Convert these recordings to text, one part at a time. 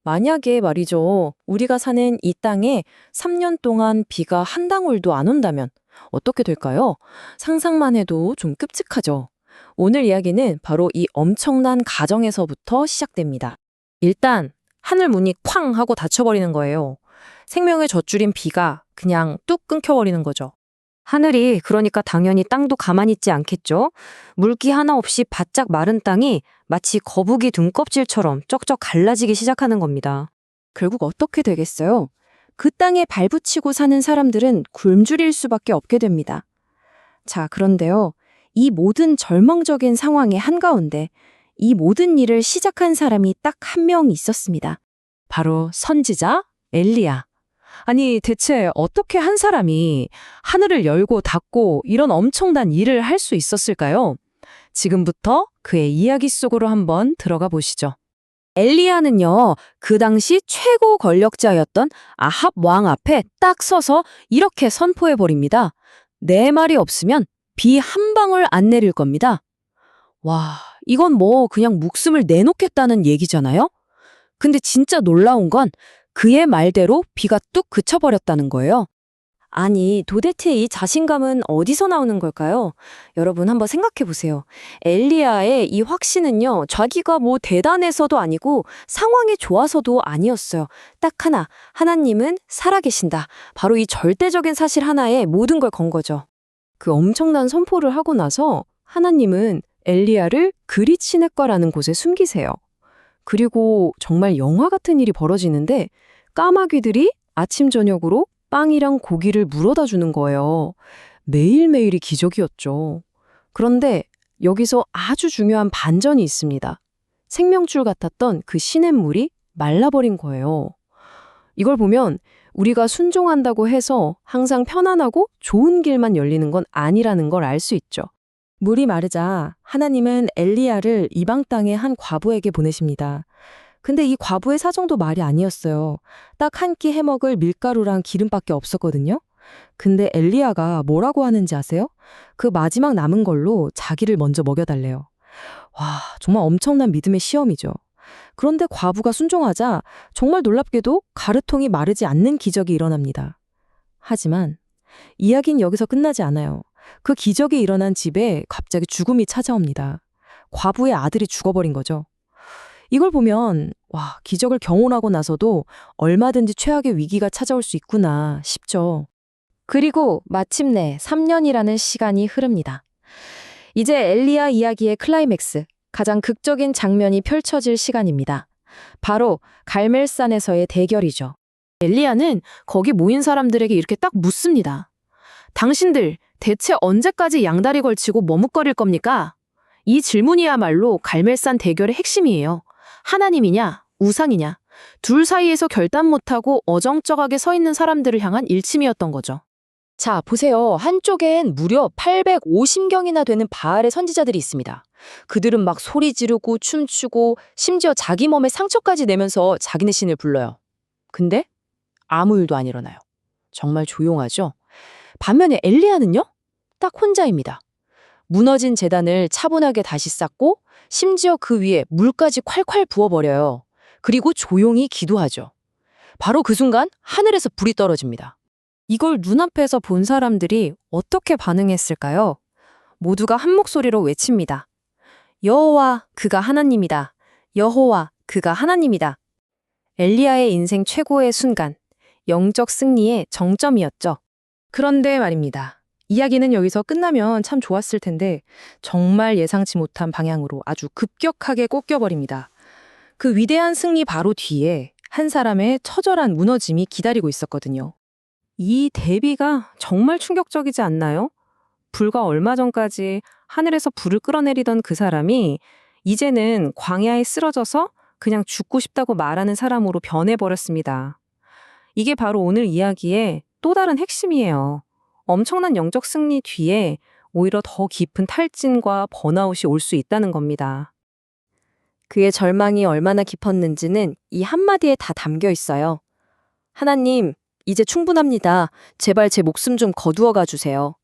만약에 말이죠, 우리가 사는 이 땅에 3년 동안 비가 한 방울도 안 온다면 어떻게 될까요? 상상만 해도 좀 끔찍하죠. 오늘 이야기는 바로 이 엄청난 가정에서부터 시작됩니다. 일단 하늘 문이 쾅 하고 닫혀버리는 거예요. 생명의 젖줄인 비가 그냥 뚝 끊겨버리는 거죠. 하늘이 그러니까 당연히 땅도 가만히 있지 않겠죠? 물기 하나 없이 바짝 마른 땅이 마치 거북이 등껍질처럼 쩍쩍 갈라지기 시작하는 겁니다. 결국 어떻게 되겠어요? 그 땅에 발붙이고 사는 사람들은 굶주릴 수밖에 없게 됩니다. 자, 그런데요. 이 모든 절망적인 상황의 한가운데 이 모든 일을 시작한 사람이 딱 한 명 있었습니다. 바로 선지자 엘리야. 아니, 대체 어떻게 한 사람이 하늘을 열고 닫고 이런 엄청난 일을 할 수 있었을까요? 지금부터 그의 이야기 속으로 한번 들어가 보시죠. 엘리야는요, 그 당시 최고 권력자였던 아합 왕 앞에 딱 서서 이렇게 선포해 버립니다. 내 말이 없으면 비 한 방울 안 내릴 겁니다. 와, 이건 뭐 그냥 목숨을 내놓겠다는 얘기잖아요? 근데 진짜 놀라운 건 그의 말대로 비가 뚝 그쳐버렸다는 거예요. 아니, 도대체 이 자신감은 어디서 나오는 걸까요? 여러분 한번 생각해 보세요. 엘리야의 이 확신은요, 자기가 뭐 대단해서도 아니고 상황이 좋아서도 아니었어요. 딱 하나, 하나님은 살아계신다. 바로 이 절대적인 사실 하나에 모든 걸 건 거죠. 그 엄청난 선포를 하고 나서 하나님은 엘리야를 그릿 시내가라는 곳에 숨기세요. 그리고 정말 영화 같은 일이 벌어지는데 까마귀들이 아침 저녁으로 빵이랑 고기를 물어다 주는 거예요. 매일매일이 기적이었죠. 그런데 여기서 아주 중요한 반전이 있습니다. 생명줄 같았던 그 시냇물이 말라버린 거예요. 이걸 보면 우리가 순종한다고 해서 항상 편안하고 좋은 길만 열리는 건 아니라는 걸 알 수 있죠. 물이 마르자 하나님은 엘리야를 이방 땅의 한 과부에게 보내십니다. 근데 이 과부의 사정도 말이 아니었어요. 딱 한 끼 해먹을 밀가루랑 기름밖에 없었거든요. 근데 엘리야가 뭐라고 하는지 아세요? 그 마지막 남은 걸로 자기를 먼저 먹여달래요. 와, 정말 엄청난 믿음의 시험이죠. 그런데 과부가 순종하자 정말 놀랍게도 가르통이 마르지 않는 기적이 일어납니다. 하지만 이야기는 여기서 끝나지 않아요. 그 기적이 일어난 집에 갑자기 죽음이 찾아옵니다. 과부의 아들이 죽어버린 거죠. 이걸 보면 와, 기적을 경험하고 나서도 얼마든지 최악의 위기가 찾아올 수 있구나 싶죠. 그리고 마침내 3년이라는 시간이 흐릅니다. 이제 엘리야 이야기의 클라이맥스, 가장 극적인 장면이 펼쳐질 시간입니다. 바로 갈멜산에서의 대결이죠. 엘리야는 거기 모인 사람들에게 이렇게 딱 묻습니다. 당신들 대체 언제까지 양다리 걸치고 머뭇거릴 겁니까? 이 질문이야말로 갈멜산 대결의 핵심이에요. 하나님이냐, 우상이냐, 둘 사이에서 결단 못하고 어정쩡하게 서 있는 사람들을 향한 일침이었던 거죠. 자, 보세요. 한쪽엔 무려 850경이나 되는 바알의 선지자들이 있습니다. 그들은 막 소리 지르고 춤추고 심지어 자기 몸에 상처까지 내면서 자기네 신을 불러요. 근데 아무 일도 안 일어나요. 정말 조용하죠? 반면에 엘리야는요? 딱 혼자입니다. 무너진 제단을 차분하게 다시 쌓고 심지어 그 위에 물까지 콸콸 부어버려요. 그리고 조용히 기도하죠. 바로 그 순간 하늘에서 불이 떨어집니다. 이걸 눈앞에서 본 사람들이 어떻게 반응했을까요? 모두가 한 목소리로 외칩니다. 여호와, 그가 하나님이다. 여호와, 그가 하나님이다. 엘리야의 인생 최고의 순간, 영적 승리의 정점이었죠. 그런데 말입니다. 이야기는 여기서 끝나면 참 좋았을 텐데 정말 예상치 못한 방향으로 아주 급격하게 꺾여버립니다. 그 위대한 승리 바로 뒤에 한 사람의 처절한 무너짐이 기다리고 있었거든요. 이 대비가 정말 충격적이지 않나요? 불과 얼마 전까지 하늘에서 불을 끌어내리던 그 사람이 이제는 광야에 쓰러져서 그냥 죽고 싶다고 말하는 사람으로 변해버렸습니다. 이게 바로 오늘 이야기의 또 다른 핵심이에요. 엄청난 영적 승리 뒤에 오히려 더 깊은 탈진과 번아웃이 올 수 있다는 겁니다. 그의 절망이 얼마나 깊었는지는 이 한마디에 다 담겨 있어요. 하나님, 이제 충분합니다. 제발 제 목숨 좀 거두어가 주세요.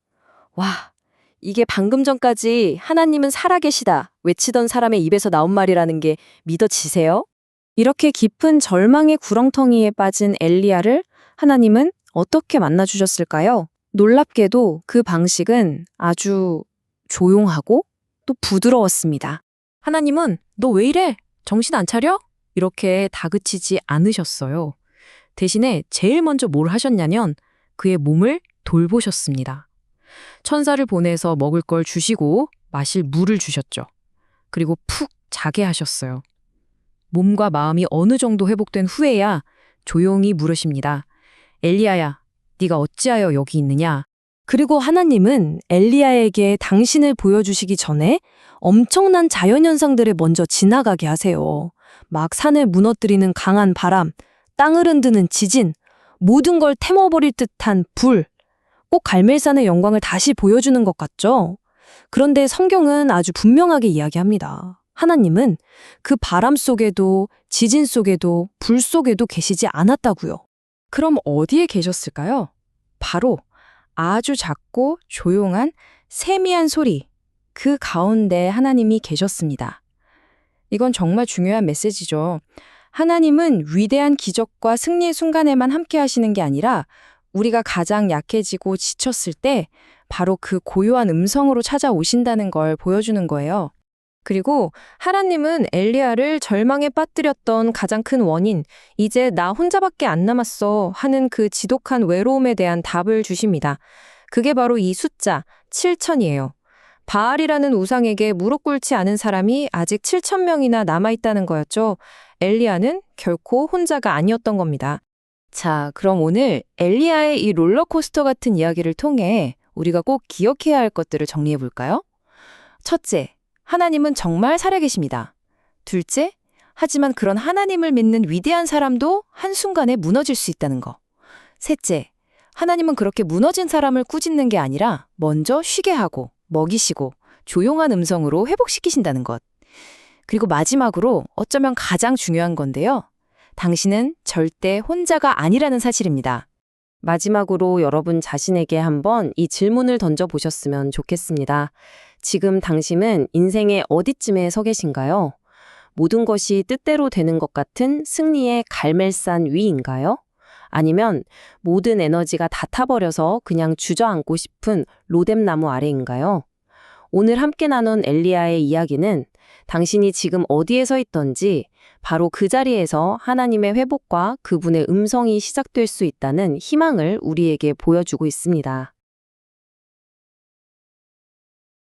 와, 이게 방금 전까지 하나님은 살아계시다 외치던 사람의 입에서 나온 말이라는 게 믿어지세요? 이렇게 깊은 절망의 구렁텅이에 빠진 엘리야를 하나님은 어떻게 만나주셨을까요? 놀랍게도 그 방식은 아주 조용하고 또 부드러웠습니다. 하나님은 너 왜 이래? 정신 안 차려? 이렇게 다그치지 않으셨어요. 대신에 제일 먼저 뭘 하셨냐면 그의 몸을 돌보셨습니다. 천사를 보내서 먹을 걸 주시고 마실 물을 주셨죠. 그리고 푹 자게 하셨어요. 몸과 마음이 어느 정도 회복된 후에야 조용히 물으십니다. 엘리야야, 네가 어찌하여 여기 있느냐? 그리고 하나님은 엘리야에게 당신을 보여주시기 전에 엄청난 자연현상들을 먼저 지나가게 하세요. 막 산을 무너뜨리는 강한 바람, 땅을 흔드는 지진, 모든 걸 태워버릴 듯한 불, 꼭 갈멜산의 영광을 다시 보여주는 것 같죠? 그런데 성경은 아주 분명하게 이야기합니다. 하나님은 그 바람 속에도 지진 속에도 불 속에도 계시지 않았다고요. 그럼 어디에 계셨을까요? 바로 아주 작고 조용한 세미한 소리, 그 가운데 하나님이 계셨습니다. 이건 정말 중요한 메시지죠. 하나님은 위대한 기적과 승리의 순간에만 함께 하시는 게 아니라 우리가 가장 약해지고 지쳤을 때 바로 그 고요한 음성으로 찾아오신다는 걸 보여주는 거예요. 그리고 하나님은 엘리야를 절망에 빠뜨렸던 가장 큰 원인, 이제 나 혼자밖에 안 남았어 하는 그 지독한 외로움에 대한 답을 주십니다. 그게 바로 이 숫자 7천이에요. 바알이라는 우상에게 무릎 꿇지 않은 사람이 아직 7천 명이나 남아있다는 거였죠. 엘리야는 결코 혼자가 아니었던 겁니다. 자, 그럼 오늘 엘리야의 이 롤러코스터 같은 이야기를 통해 우리가 꼭 기억해야 할 것들을 정리해 볼까요? 첫째, 하나님은 정말 살아계십니다. 둘째, 하지만 그런 하나님을 믿는 위대한 사람도 한순간에 무너질 수 있다는 거. 셋째, 하나님은 그렇게 무너진 사람을 꾸짖는 게 아니라 먼저 쉬게 하고 먹이시고 조용한 음성으로 회복시키신다는 것. 그리고 마지막으로 어쩌면 가장 중요한 건데요. 당신은 절대 혼자가 아니라는 사실입니다. 마지막으로 여러분 자신에게 한번 이 질문을 던져보셨으면 좋겠습니다. 지금 당신은 인생의 어디쯤에 서 계신가요? 모든 것이 뜻대로 되는 것 같은 승리의 갈멜산 위인가요? 아니면 모든 에너지가 다 타버려서 그냥 주저앉고 싶은 로뎀나무 아래인가요? 오늘 함께 나눈 엘리야의 이야기는 당신이 지금 어디에 서 있던지 바로 그 자리에서 하나님의 회복과 그분의 음성이 시작될 수 있다는 희망을 우리에게 보여주고 있습니다.